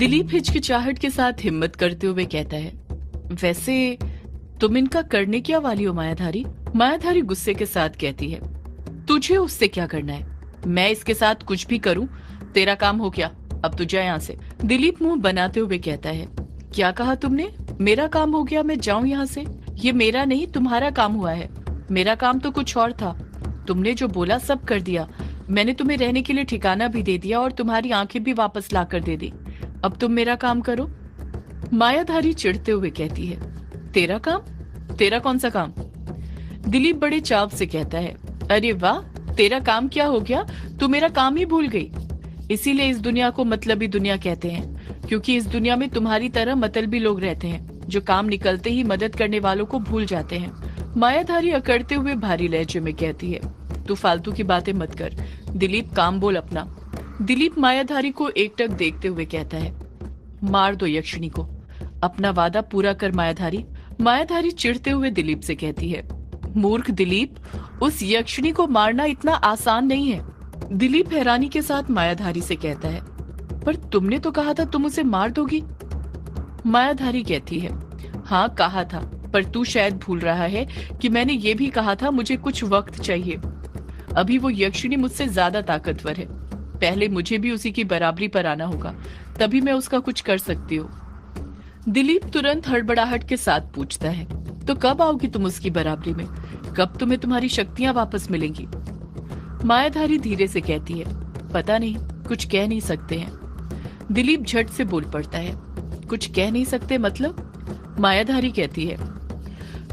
दिलीप हिचकिचाहट के साथ हिम्मत करते हुए कहता है, वैसे तुम इनका करने क्या वाली हो मायाधारी? मायाधारी गुस्से के साथ कहती है, तुझे उससे क्या करना है? मैं इसके साथ कुछ भी करूं तेरा काम हो क्या? अब तू जा यहाँ से। दिलीप मुंह बनाते हुए कहता है, क्या कहा तुमने? मेरा काम हो गया मैं जाऊं यहाँ से? ये मेरा नहीं तुम्हारा काम हुआ है। मेरा काम तो कुछ और था। तुमने जो बोला सब कर दिया। मैंने तुम्हें रहने के लिए ठिकाना भी दे दिया और तुम्हारी आंखें भी वापस ला कर दे दी। अब तुम मेरा काम करो। मायाधारी चिढ़ते हुए कहती है, तेरा काम? तेरा कौन सा काम? दिलीप बड़े चाव से कहता है, अरे वाह, तेरा काम क्या हो गया? तू मेरा काम ही भूल गई। इसीलिए इस दुनिया को मतलबी दुनिया कहते हैं, क्योंकि इस दुनिया में तुम्हारी तरह मतलबी लोग रहते हैं जो काम निकलते ही मदद करने वालों को भूल जाते हैं। मायाधारी अकड़ते हुए भारी लहजे में कहती है, तू फालतू की बातें मत कर। दिलीप काम बोल अपना। दिलीप मायाधारी को एकटक देखते हुए कहता है, मार दो यक्षिणी को। अपना वादा पूरा कर मायाधारी। मायाधारी चिढ़ते हुए दिलीप से कहती है, मूर्ख दिलीप, उस यक्षिणी को मारना इतना आसान नहीं है। दिलीप हैरानी के साथ मायाधारी से कहता है, पर तुमने तो कहा था तुम उसे मार दोगी। मायाधारी कहती है, हाँ कहा था, पर तू शायद भूल रहा है कि मैंने ये भी कहा था मुझे कुछ वक्त चाहिए। अभी वो यक्षिणी मुझसे ज्यादा ताकतवर है। पहले मुझे भी उसी की बराबरी पर आना होगा, तभी मैं उसका कुछ कर सकती हूँ। दिलीप तुरंत हड़बड़ाहट के साथ पूछता है, तो कब आओगी तुम उसकी बराबरी में? कब तुम्हें तुम्हारी शक्तियां वापस मिलेंगी? मायाधारी धीरे से कहती है, पता नहीं, कुछ कह नहीं सकते हैं। दिलीप झट से बोल पड़ता है, कुछ कह नहीं सकते मतलब? मायाधारी कहती है,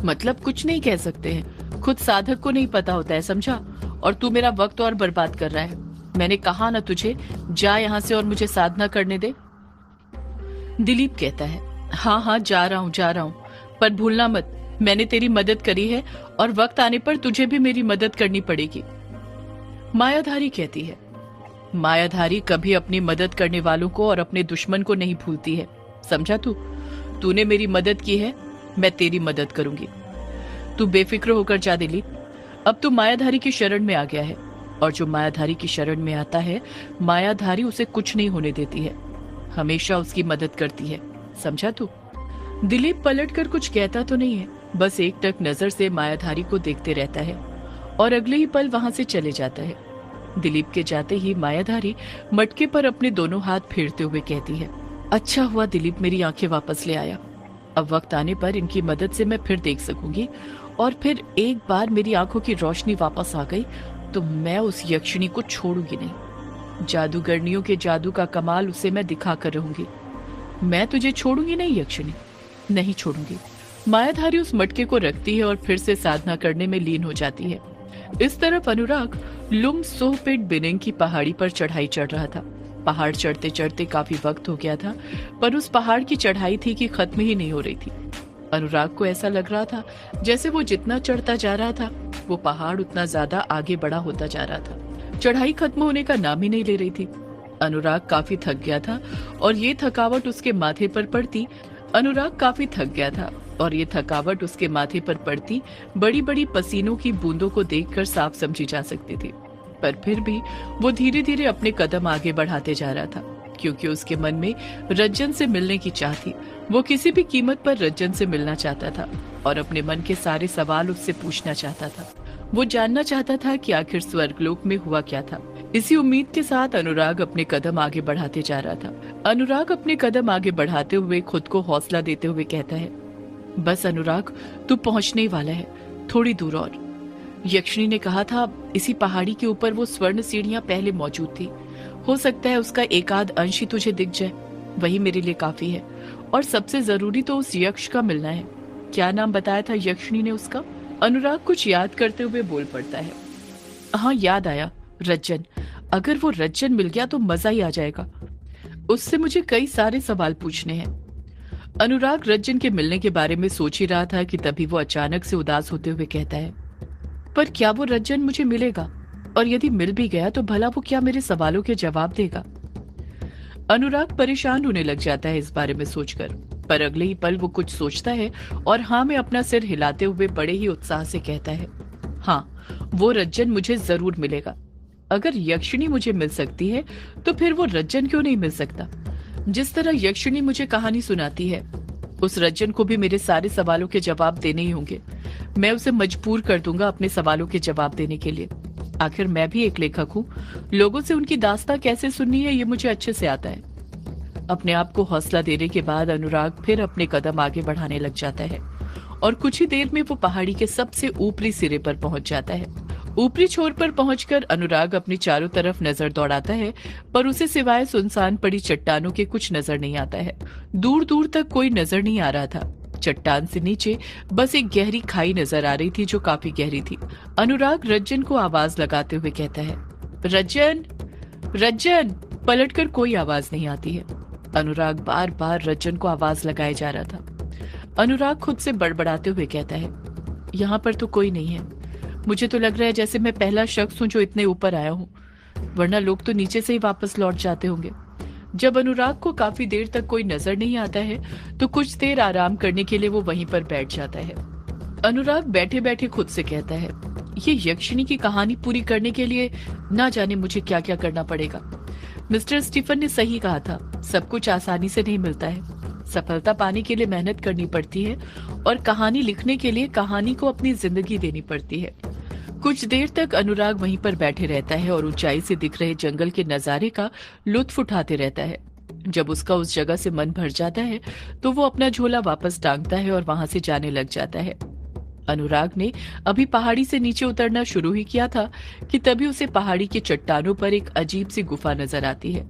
मतलब कुछ नहीं कह सकते हैं, खुद साधक को नहीं पता होता है, समझा? और तू मेरा वक्त और बर्बाद कर रहा है। मैंने कहा ना तुझे, जा यहाँ से और मुझे साधना करने दे। दिलीप कहता है, हाँ हाँ जा रहा हूँ, पर भूलना मत, मैंने तेरी मदद करी है और वक्त आने पर तुझे भी मेरी मदद करनी पड़ेगी। मायाधारी कहती है, मायाधारी कभी अपनी मदद करने वालों को और अपने दुश्मन को नहीं भूलती है, समझा तू? तूने मेरी मदद की है, मैं तेरी मदद करूंगी। तू बेफिक्र होकर जा दिलीप। अब तू मायाधारी की शरण में आ गया है, और जो मायाधारी की शरण में आता है, मायाधारी उसे कुछ नहीं होने देती है, हमेशा उसकी मदद करती है, समझा तू? दिलीप पलटकर कुछ कहता तो नहीं है, बस एकटक नजर से मायाधारी को देखते रहता है और अगले ही पल वहां से चले जाता है। दिलीप के जाते ही मायाधारी मटके पर अपने दोनों हाथ फेरते हुए कहती है, अच्छा हुआ दिलीप मेरी आंखें वापस ले आया। अब वक्त आने पर इनकी मदद से मैं फिर देख सकूंगी, और फिर एक बार मेरी आंखों की रोशनी वापस आ गई तो मैं उस यक्षिणी को छोड़ूंगी नहीं। जादूगरनियों के जादू का कमाल उसे मैं दिखा कर रहूंगी। मैं तुझे छोड़ूंगी नहीं यक्षिणी, नहीं छोड़ूंगी। मायाधारी उस मटके को रखती है और फिर से साधना करने में लीन हो जाती है। इस तरफ अनुराग लुम सोहपेट बिनिंग की पहाड़ी पर चढ़ाई चढ़ रहा था। पहाड़ चढ़ते चढ़ते काफी वक्त हो गया था, पर उस पहाड़ की चढ़ाई थी कि खत्म ही नहीं हो रही थी। अनुराग को ऐसा लग रहा था जैसे वो जितना चढ़ता जा रहा था, वो पहाड़ उतना ज्यादा आगे बड़ा होता जा रहा था। चढ़ाई खत्म होने का नाम ही नहीं ले रही थी। अनुराग काफी थक गया था और ये थकावट उसके माथे पर पड़ती। बड़ी बड़ी पसीनों की बूंदों को देखकर साफ समझी जा सकती थी, पर फिर भी वो धीरे धीरे अपने कदम आगे बढ़ाते जा रहा था, क्योंकि उसके मन में रज्जन से मिलने की चाह थी। वो किसी भी कीमत पर रज्जन से मिलना चाहता था और अपने मन के सारे सवाल उससे पूछना चाहता था। वो जानना चाहता था कि आखिर स्वर्गलोक में हुआ क्या था। इसी उम्मीद के साथ अनुराग अपने कदम आगे बढ़ाते जा रहा था। अनुराग अपने कदम आगे बढ़ाते हुए खुद को हौसला देते हुए कहता है, बस अनुराग, तू पहुंचने वाला है, थोड़ी दूर और। यक्षिणी ने कहा था इसी पहाड़ी के ऊपर वो स्वर्ण सीढ़ियां पहले मौजूद थी। हो सकता है उसका एक आध अंश ही तुझे दिख जाए, वही मेरे लिए काफी है। और सबसे जरूरी तो उस यक्ष का मिलना है। क्या नाम बताया था यक्षिणी ने उसका? अनुराग कुछ याद करते हुए बोल पड़ता है, हाँ याद आया, रज्जन। अगर वो रज्जन मिल गया तो मजा ही आ जाएगा। उससे मुझे कई सारे सवाल पूछने हैं। अनुराग रज्जन के मिलने के बारे में सोच ही रहा था कि तभी वो अचानक से उदास होते हुए कहता है, पर क्या वो रज्जन मुझे मिलेगा? और यदि मिल भी गया तो भला वो क्या मेरे सवालों के जवाब देगा? अनुराग परेशान होने लग जाता है इस बारे में सोचकर, पर अगले ही पल वो कुछ सोचता है और हाँ में अपना सिर हिलाते हुए बड़े ही उत्साह से कहता है, हाँ वो रज्जन मुझे जरूर मिलेगा। अगर यक्षिणी मुझे मिल सकती है तो फिर वो रज्जन क्यों नहीं मिल सकता? जिस तरह यक्षिणी मुझे कहानी सुनाती है, उस रज्जन को भी मेरे सारे सवालों के जवाब देने ही होंगे। मैं उसे मजबूर कर दूंगा अपने सवालों के जवाब देने के लिए। आखिर मैं भी एक लेखक हूँ। लोगों से उनकी दास्तां कैसे सुननी है ये मुझे अच्छे से आता है। अपने आप को हौसला देने के बाद अनुराग फिर अपने कदम आगे बढ़ाने लग जाता है और कुछ ही देर में वो पहाड़ी के सबसे ऊपरी सिरे पर पहुंच जाता है। ऊपरी छोर पर पहुंचकर अनुराग अपनी चारों तरफ नजर दौड़ाता है, पर उसे सिवाय सुनसान पड़ी चट्टानों के कुछ नजर नहीं आता है। दूर दूर तक कोई नजर नहीं आ रहा था। चट्टान से नीचे बस एक गहरी खाई नजर आ रही थी जो काफी गहरी थी। अनुराग रज्जन को आवाज लगाते हुए कहता है, रज्जन, रज्जन। पलटकर कोई आवाज नहीं आती है। अनुराग बार बार रज्जन को आवाज लगाए जा रहा था। अनुराग खुद से बड़बड़ाते हुए कहता है, यहाँ पर तो कोई नहीं है। मुझे तो लग रहा है जैसे मैं पहला शख्स हूँ जो इतने ऊपर आया हूँ, वरना लोग तो नीचे से ही वापस लौट जाते होंगे। जब अनुराग को काफी देर तक कोई नजर नहीं आता है तो कुछ देर आराम करने के लिए वो वहीं पर बैठ जाता है। अनुराग बैठे बैठे खुद से कहता है, ये यक्षिणी की कहानी पूरी करने के लिए ना जाने मुझे क्या क्या करना पड़ेगा। मिस्टर स्टीफन ने सही कहा था, सब कुछ आसानी से नहीं मिलता है। सफलता पाने के लिए मेहनत करनी पड़ती है और कहानी लिखने के लिए कहानी को अपनी जिंदगी देनी पड़ती है। कुछ देर तक अनुराग वहीं पर बैठे रहता है और ऊंचाई से दिख रहे जंगल के नजारे का लुत्फ उठाते रहता है। जब उसका उस जगह से मन भर जाता है तो वो अपना झोला वापस टांगता है और वहां से जाने लग जाता है। अनुराग ने अभी पहाड़ी से नीचे उतरना शुरू ही किया था कि तभी उसे पहाड़ी की चट्टानों पर एक अजीब सी गुफा नजर आती है।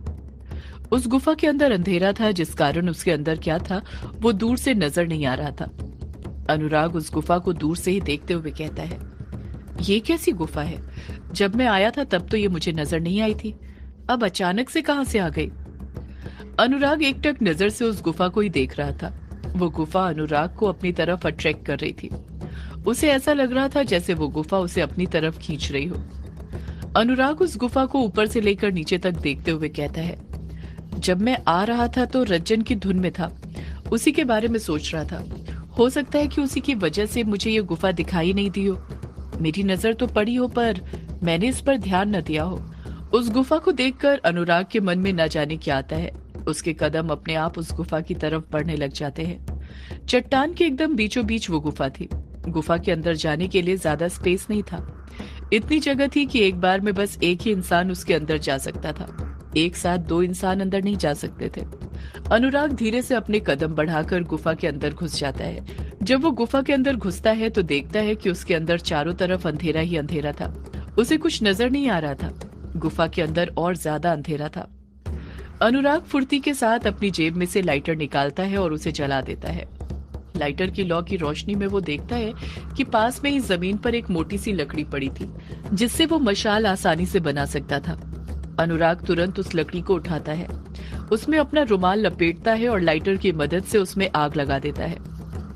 उस गुफा के अंदर अंधेरा था, जिस कारण उसके अंदर क्या था वो दूर से नजर नहीं आ रहा था। अनुराग उस गुफा को दूर से ही देखते हुए कहता है, ये कैसी गुफा है? जब मैं आया था तब तो ये मुझे नजर नहीं आई थी, अब अचानक से कहां से आ गई? अनुराग एकटक नजर से उस गुफा को ही देख रहा था। वो गुफा अनुराग को अपनी तरफ अट्रैक्ट कर रही थी। उसे ऐसा लग रहा था जैसे वो गुफा उसे अपनी तरफ खींच रही हो। अनुराग उस गुफा को ऊपर से लेकर नीचे तक देखते हुए कहता है, जब मैं आ रहा था तो रज्जन की धुन में था, उसी के बारे में सोच रहा था। हो सकता है कि उसी की वजह से मुझे ये गुफा दिखाई नहीं दी हो। मेरी नजर तो पड़ी हो पर मैंने इस पर ध्यान न दिया हो। उस गुफा को देखकर अनुराग के मन में न जाने क्या आता है। उसके कदम अपने आप उस गुफा की तरफ बढ़ने लग जाते हैं। चट्टान के एकदम बीचों बीच वो गुफा थी। गुफा के अंदर जाने के लिए ज्यादा स्पेस नहीं था। इतनी जगह थी कि एक बार में बस एक ही इंसान उसके अंदर जा सकता था। एक साथ दो इंसान अंदर नहीं जा सकते थे। अनुराग धीरे से अपने कदम बढ़ाकर गुफा के अंदर घुस जाता है। जब वो गुफा के अंदर घुसता है तो देखता है कि उसके अंदर चारों तरफ अंधेरा ही अंधेरा था। उसे कुछ नजर नहीं आ रहा था। गुफा के अंदर और ज्यादा अंधेरा था। अनुराग फुर्ती के साथ अपनी जेब में से लाइटर निकालता है और उसे जला देता है। लाइटर की लौ की रोशनी में वो देखता है कि पास में ही जमीन पर एक मोटी सी लकड़ी पड़ी थी, जिससे वो मशाल आसानी से बना सकता था। अनुराग तुरंत उस लकड़ी को उठाता है, उसमें अपना रुमाल लपेटता है और लाइटर की मदद से उसमें आग लगा देता है।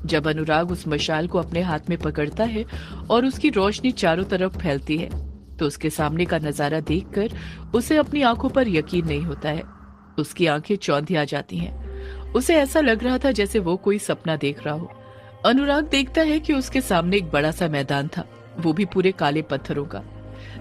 जब अनुराग उस मशाल को अपने हाथ में पकड़ता है और उसकी रोशनी चारों तरफ फैलती है तो उसके सामने का नजारा देखकर उसे अपनी आंखों पर यकीन नहीं होता है। उसकी आंखें चौंधी आ जाती हैं। उसे ऐसा लग रहा था जैसे वो कोई सपना देख रहा हो। अनुराग देखता है कि उसके सामने एक बड़ा सा मैदान था, वो भी पूरे काले पत्थरों का,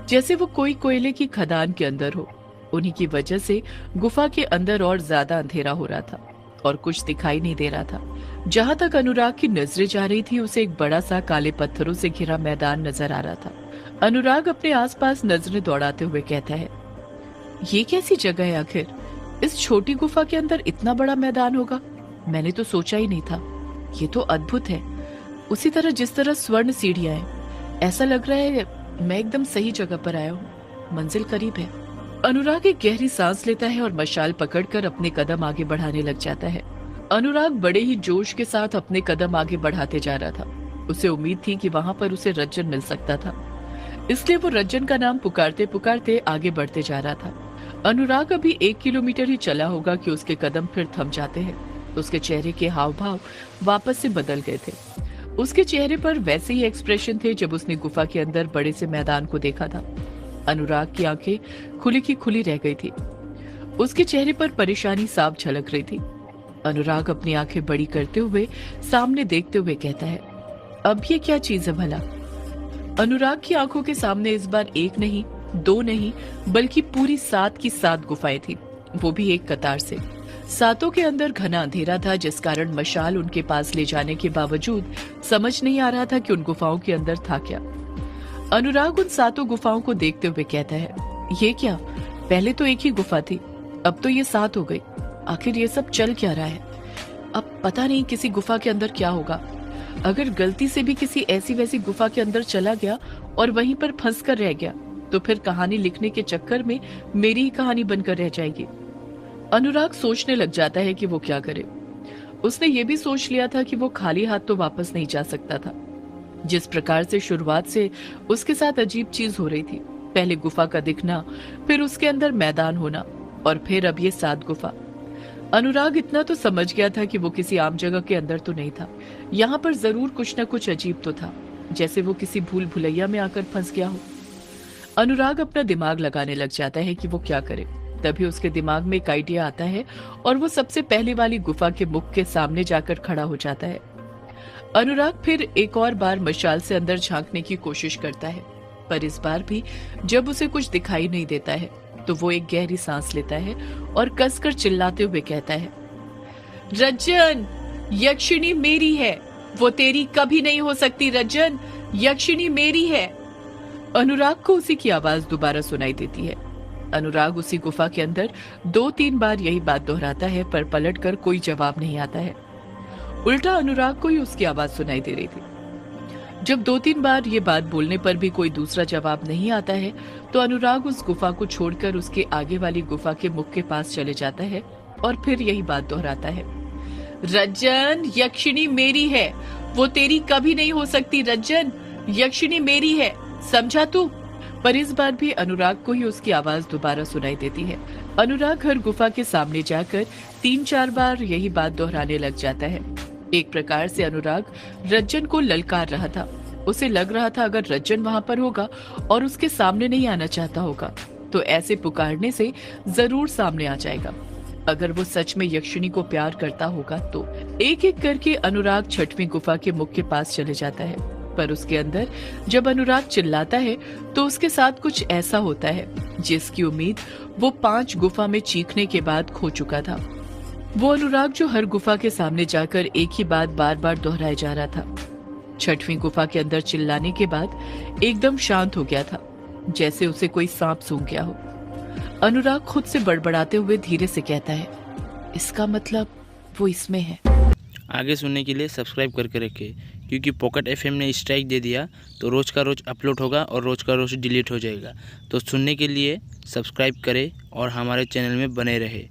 जैसे वो कोई कोयले की खदान के अंदर हो। उन्हीं की वजह से गुफा के अंदर और ज्यादा अंधेरा हो रहा था और कुछ दिखाई नहीं दे रहा था। जहां तक अनुराग की नजरें जा रही थी उसे एक बड़ा सा काले पत्थरों से घिरा मैदान नजर आ रहा था। अनुराग अपने आसपास नजरें दौड़ाते हुए कहता है, ये कैसी जगह है आखिर? इस छोटी गुफा के अंदर इतना बड़ा मैदान होगा, मैंने तो सोचा ही नहीं था। ये तो अद्भुत है। उसी तरह जिस तरह स्वर्ण सीढ़ियां हैं, ऐसा लग रहा है मैं एकदम सही जगह पर आया हूँ, मंजिल करीब है। अनुराग एक गहरी सांस लेता है और मशाल पकड़कर अपने कदम आगे बढ़ाने लग जाता है। अनुराग बड़े ही जोश के साथ अपने कदम आगे बढ़ाते जा रहा था। उसे उम्मीद थी कि वहां पर उसे रज्जन मिल सकता था, इसलिए वो रज्जन का नाम पुकारते पुकारते आगे बढ़ते जा रहा था। अनुराग अभी 1 किलोमीटर ही चला होगा कि उसके कदम फिर थम जाते हैं। उसके चेहरे के हाव भाव वापस से बदल गए थे। उसके चेहरे पर वैसे ही एक्सप्रेशन थे जब उसने गुफा के अंदर बड़े से मैदान को देखा था। अनुराग की आंखें खुली की खुली रह गई थी। उसके चेहरे पर परेशानी साफ झलक रही थी। अनुराग अपनी आंखें बड़ी करते हुए सामने देखते हुए कहता है, अब ये क्या चीज है भला? अनुराग की आंखों के सामने इस बार एक नहीं, दो नहीं, बल्कि पूरी 7 की 7 गुफाएं थी, वो भी एक कतार से। सातों के अंदर घना अंधेरा था, जिस कारण मशाल उनके पास ले जाने के बावजूद समझ नहीं आ रहा था कि उन गुफाओं के अंदर था क्या। अनुराग उन सातों गुफाओं को देखते हुए कहता है, ये क्या, पहले तो एक ही गुफा थी, अब तो ये 7 हो गई। आखिर ये सब चल क्या रहा है? अब पता नहीं किसी गुफा के अंदर क्या होगा। अगर गलती से भी किसी ऐसी वैसी गुफा के अंदर चला गया और वहीं पर फंस कर रह गया, तो फिर कहानी लिखने के चक्कर में मेरी ही कहानी बनकर रह जाएगी। अनुराग सोचने लग जाता है कि वो क्या करे। उसने ये भी सोच लिया था कि वो खाली हाथ तो वापस नहीं जा सकता था। जिस प्रकार से शुरुआत से उसके साथ अजीब चीज हो रही थी, पहले गुफा का दिखना, फिर उसके अंदर मैदान होना, और फिर अब ये 7 गुफा। अनुराग इतना तो समझ गया था कि वो किसी आम जगह के अंदर तो नहीं था। यहाँ पर जरूर कुछ न कुछ अजीब तो था, जैसे वो किसी भूल भुलैया में आकर फंस गया हो। अनुराग अपना दिमाग लगाने लग जाता है कि वो क्या करे। तभी उसके दिमाग में एक आइडिया आता है और वो सबसे पहले वाली गुफा के मुख के सामने जाकर खड़ा हो जाता है। अनुराग फिर एक और बार मशाल से अंदर झांकने की कोशिश करता है, पर इस बार भी जब उसे कुछ दिखाई नहीं देता है तो वो एक गहरी सांस लेता है और कसकर चिल्लाते हुए कहता है, रज्जन, यक्षिणी मेरी है, वो तेरी कभी नहीं हो सकती। रज्जन, यक्षिणी मेरी है। अनुराग को उसी की आवाज दोबारा सुनाई देती है। अनुराग उसी गुफा के अंदर 2-3 बार यही बात दोहराता है, पर पलटकर कोई जवाब नहीं आता है। उल्टा अनुराग को ही उसकी आवाज सुनाई दे रही थी। जब 2-3 बार ये बात बोलने पर भी कोई दूसरा जवाब नहीं आता है, तो अनुराग उस गुफा को छोड़कर उसके आगे वाली गुफा के मुख के पास चले जाता है और फिर यही बात दोहराता है, रज्जन, यक्षिणी मेरी है, वो तेरी कभी नहीं हो सकती। रज्जन, यक्षिणी मेरी है, समझा तू? पर इस बार भी अनुराग को ही उसकी आवाज दोबारा सुनाई देती है। अनुराग हर गुफा के सामने जाकर 3-4 बार यही बात दोहराने लग जाता है। एक प्रकार से अनुराग रज्जन को ललकार रहा था। उसे लग रहा था अगर रज्जन वहां पर होगा और उसके सामने नहीं आना चाहता होगा, तो ऐसे पुकारने से जरूर सामने आ जाएगा। अगर वो सच में यक्षिणी को प्यार करता होगा तो। एक एक करके अनुराग 6वीं गुफा के मुख के पास चले जाता है, पर उसके अंदर जब अनुराग चिल्लाता है तो उसके साथ कुछ ऐसा होता है जिसकी उम्मीद वो 5 गुफा में चीखने के बाद खो चुका था। वो अनुराग जो हर गुफा के सामने जाकर एक ही बात बार बार दोहराए जा रहा था। 6वीं गुफा के अंदर चिल्लाने के बाद एकदम शांत हो गया था, जैसे उसे कोई सांप सूंघ गया हो। अनुराग खुद से बड़बड़ाते हुए धीरे से कहता है, इसका मतलब वो इसमें है। आगे सुनने के लिए सब्सक्राइब करके रखें, क्योंकि पॉकेट एफएम ने स्ट्राइक दे दिया तो रोज़ का रोज़ अपलोड होगा और रोज़ का रोज़ डिलीट हो जाएगा। तो सुनने के लिए सब्सक्राइब करें और हमारे चैनल में बने रहे।